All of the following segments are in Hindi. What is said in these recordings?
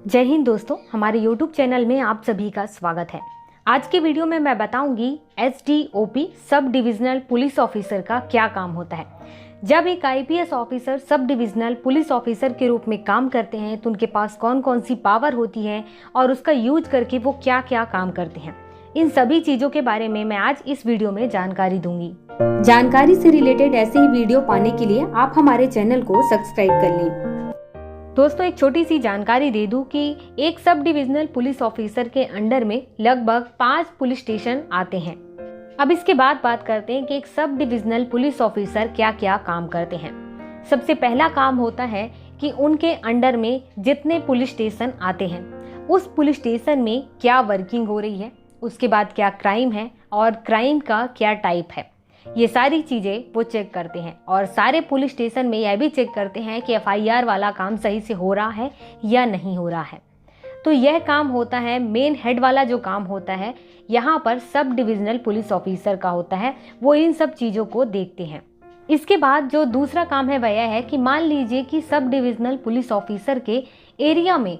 जय हिंद दोस्तों, हमारे YouTube चैनल में आप सभी का स्वागत है। आज के वीडियो में मैं बताऊंगी SDOP sub divisional police officer का क्या काम होता है। जब एक IPS officer sub divisional police officer के रूप में काम करते हैं तो उनके पास कौन कौन सी पावर होती है और उसका यूज करके वो क्या क्या काम करते हैं, इन सभी चीज़ों के बारे में मैं आज इस वीडियो में जानकारी दूंगी। जानकारी से रिलेटेड ऐसे ही वीडियो पाने के लिए आप हमारे चैनल को सब्सक्राइब कर लें। दोस्तों, एक छोटी सी जानकारी दे दूं कि एक सब डिविजनल पुलिस ऑफिसर के अंडर में लगभग 5 पुलिस स्टेशन आते हैं। अब इसके बाद बात करते हैं कि एक सब डिविजनल पुलिस ऑफिसर क्या क्या काम करते हैं। सबसे पहला काम होता है कि उनके अंडर में जितने पुलिस स्टेशन आते हैं उस पुलिस स्टेशन में क्या वर्किंग हो रही है, उसके बाद क्या क्राइम है और क्राइम का क्या टाइप है, ये सारी चीज़ें वो चेक करते हैं। और सारे पुलिस स्टेशन में यह भी चेक करते हैं कि FIR वाला काम सही से हो रहा है या नहीं हो रहा है। तो यह काम होता है, मेन हेड वाला जो काम होता है यहाँ पर सब डिविजनल पुलिस ऑफिसर का होता है, वो इन सब चीज़ों को देखते हैं। इसके बाद जो दूसरा काम है वह यह है कि मान लीजिए कि सब डिविजनल पुलिस ऑफिसर के एरिया में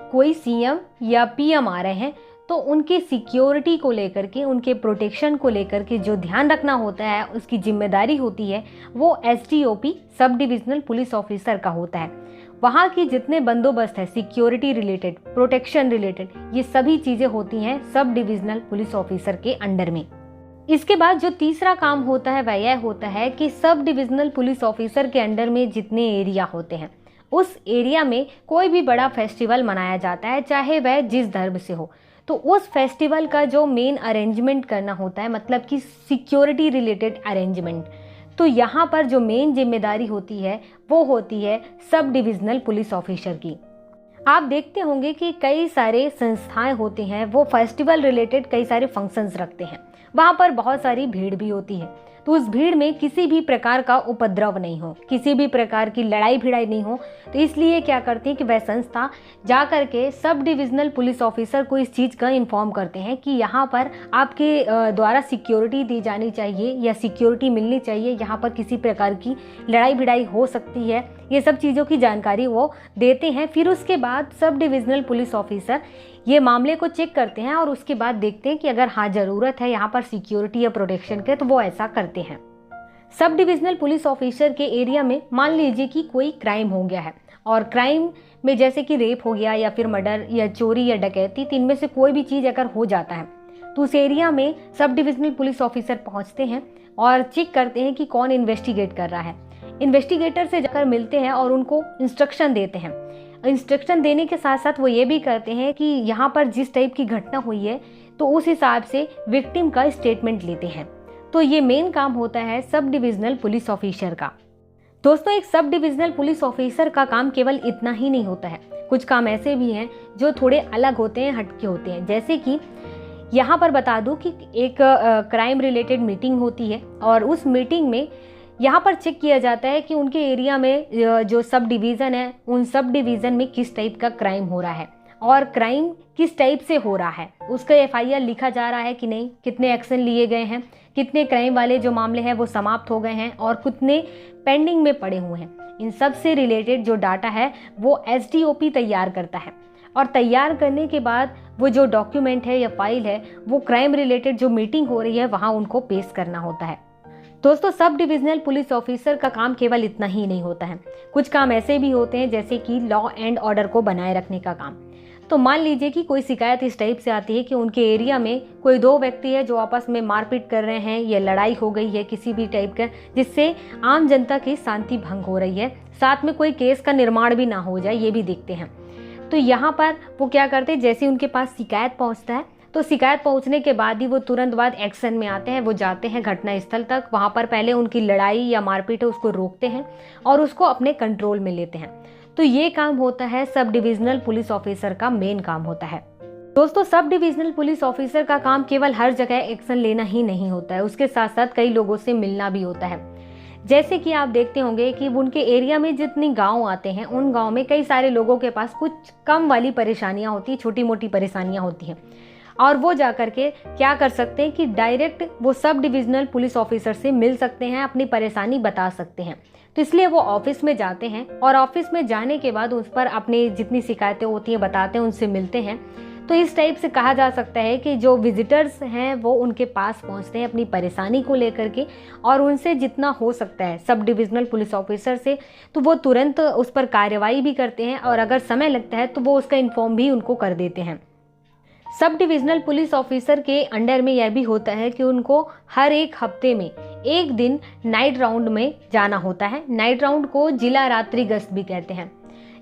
कोई CM या PM आ रहे हैं, तो उनके सिक्योरिटी को लेकर के, उनके प्रोटेक्शन को लेकर के जो ध्यान रखना होता है, उसकी जिम्मेदारी होती है, वो SDOP sub divisional police officer का होता है। वहाँ की जितने बंदोबस्त है, सिक्योरिटी रिलेटेड, प्रोटेक्शन रिलेटेड, ये सभी चीज़ें होती हैं सब डिविजनल पुलिस ऑफिसर के अंडर में। इसके बाद जो तीसरा काम होता है वह यह होता है कि सब डिविजनल पुलिस ऑफिसर के अंडर में जितने एरिया होते हैं, उस एरिया में कोई भी बड़ा फेस्टिवल मनाया जाता है, चाहे वह जिस धर्म से हो, तो उस फेस्टिवल का जो मेन अरेंजमेंट करना होता है, मतलब कि सिक्योरिटी रिलेटेड अरेंजमेंट, तो यहाँ पर जो मेन जिम्मेदारी होती है वो होती है सब डिविजनल पुलिस ऑफिसर की। आप देखते होंगे कि कई सारे संस्थाएं होते हैं, वो फेस्टिवल रिलेटेड कई सारे फंक्शंस रखते हैं, वहाँ पर बहुत सारी भीड़ भी होती है। तो उस भीड़ में किसी भी प्रकार का उपद्रव नहीं हो, किसी भी प्रकार की लड़ाई भिड़ाई नहीं हो, तो इसलिए क्या करती है कि वह संस्था जा कर के सब डिविजनल पुलिस ऑफिसर को इस चीज़ का इन्फॉर्म करते हैं कि यहाँ पर आपके द्वारा सिक्योरिटी दी जानी चाहिए या सिक्योरिटी मिलनी चाहिए, यहाँ पर किसी प्रकार की लड़ाई भिड़ाई हो सकती है, ये सब चीज़ों की जानकारी वो देते हैं। फिर उसके बाद सब डिविजनल पुलिस ऑफिसर ये मामले को चेक करते हैं और उसके बाद देखते हैं कि अगर हाँ ज़रूरत है यहाँ पर सिक्योरिटी या प्रोटेक्शन के, तो वो ऐसा करते हैं। सब डिविजनल पुलिस ऑफिसर के एरिया में मान लीजिए कि कोई क्राइम हो गया है, और क्राइम में जैसे कि रेप हो गया या फिर मर्डर या चोरी या डकैती, तीन में से कोई भी चीज़ अगर हो जाता है तो उस एरिया में सब डिविजनल पुलिस ऑफिसर पहुँचते हैं और चेक करते हैं कि कौन इन्वेस्टिगेट कर रहा है। इन्वेस्टिगेटर से जाकर मिलते हैं और उनको इंस्ट्रक्शन देते हैं। इंस्ट्रक्शन देने के साथ साथ वो ये भी करते हैं कि यहाँ पर जिस टाइप की घटना हुई है तो उस हिसाब से विक्टिम का स्टेटमेंट लेते हैं। तो ये मेन काम होता है सब डिविजनल पुलिस ऑफिसर का। दोस्तों, एक सब डिविजनल पुलिस ऑफिसर का काम केवल इतना ही नहीं होता है, कुछ काम ऐसे भी हैं जो थोड़े अलग होते हैं, हटके होते हैं। जैसे कि यहाँ पर बता दूँ कि एक क्राइम रिलेटेड मीटिंग होती है और उस मीटिंग में यहाँ पर चेक किया जाता है कि उनके एरिया में जो सब डिवीज़न है, उन सब डिवीज़न में किस टाइप का क्राइम हो रहा है और क्राइम किस टाइप से हो रहा है, उसका FIR लिखा जा रहा है कि नहीं, कितने एक्शन लिए गए हैं, कितने क्राइम वाले जो मामले हैं वो समाप्त हो गए हैं और कितने पेंडिंग में पड़े हुए हैं। इन सब से रिलेटेड जो डाटा है वो SDOP तैयार करता है और तैयार करने के बाद वो जो डॉक्यूमेंट है या फाइल है वो क्राइम रिलेटेड जो मीटिंग हो रही है वहाँ उनको पेश करना होता है। दोस्तों, सब डिविजनल पुलिस ऑफिसर का काम केवल इतना ही नहीं होता है, कुछ काम ऐसे भी होते हैं जैसे कि लॉ एंड ऑर्डर को बनाए रखने का काम। तो मान लीजिए कि कोई शिकायत इस टाइप से आती है कि उनके एरिया में कोई 2 व्यक्ति है जो आपस में मारपीट कर रहे हैं या लड़ाई हो गई है किसी भी टाइप का, जिससे आम जनता की शांति भंग हो रही है, साथ में कोई केस का निर्माण भी ना हो जाए, ये भी देखते हैं। तो यहाँ पर वो क्या करते हैं, जैसे उनके पास शिकायत पहुँचता है तो शिकायत पहुंचने के बाद ही वो तुरंत बाद एक्शन में आते हैं। वो जाते हैं घटना स्थल तक, वहाँ पर पहले उनकी लड़ाई या मारपीट है उसको रोकते हैं और उसको अपने कंट्रोल में लेते हैं। तो ये काम होता है सब डिविजनल पुलिस ऑफिसर का, मेन काम होता है। दोस्तों, सब डिविजनल पुलिस ऑफिसर का काम केवल हर जगह एक्शन लेना ही नहीं होता है, उसके साथ साथ कई लोगों से मिलना भी होता है। जैसे कि आप देखते होंगे कि उनके एरिया में जितनी गांव आते हैं उन गांव में कई सारे लोगों के पास कुछ कम वाली परेशानियां होती हैं, छोटी मोटी परेशानियां होती हैं, और वो जा कर के क्या कर सकते हैं कि डायरेक्ट वो सब डिविजनल पुलिस ऑफिसर से मिल सकते हैं, अपनी परेशानी बता सकते हैं। तो इसलिए वो ऑफिस में जाते हैं और ऑफिस में जाने के बाद उस पर अपनी जितनी शिकायतें होती हैं बताते हैं, उनसे मिलते हैं। तो इस टाइप से कहा जा सकता है कि जो विजिटर्स हैं वो उनके पास पहुंचते हैं अपनी परेशानी को लेकर के, और उनसे जितना हो सकता है सब डिविजनल पुलिस ऑफिसर से तो वो तुरंत उस पर कार्रवाई भी करते हैं, और अगर समय लगता है तो वो उसका इन्फॉर्म भी उनको कर देते हैं। सब डिविजनल पुलिस ऑफिसर के अंडर में यह भी होता है कि उनको हर एक हफ्ते में एक दिन नाइट राउंड में जाना होता है। नाइट राउंड को जिला रात्रि गश्त भी कहते हैं।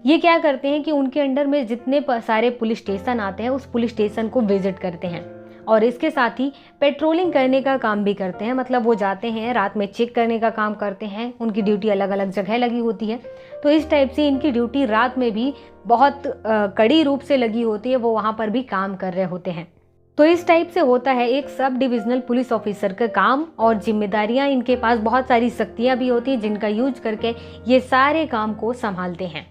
ये क्या करते हैं कि उनके अंडर में जितने सारे पुलिस स्टेशन आते हैं उस पुलिस स्टेशन को विजिट करते हैं, और इसके साथ ही पेट्रोलिंग करने का काम भी करते हैं। मतलब वो जाते हैं रात में चेक करने का काम करते हैं। उनकी ड्यूटी अलग अलग जगह लगी होती है, तो इस टाइप से इनकी ड्यूटी रात में भी बहुत कड़ी रूप से लगी होती है। वो वहाँ पर भी काम कर रहे होते हैं। तो इस टाइप से होता है एक सब डिविजनल पुलिस ऑफिसर का काम और जिम्मेदारियां। इनके पास बहुत सारी शक्तियां भी होती हैं जिनका यूज करके ये सारे काम को संभालते हैं।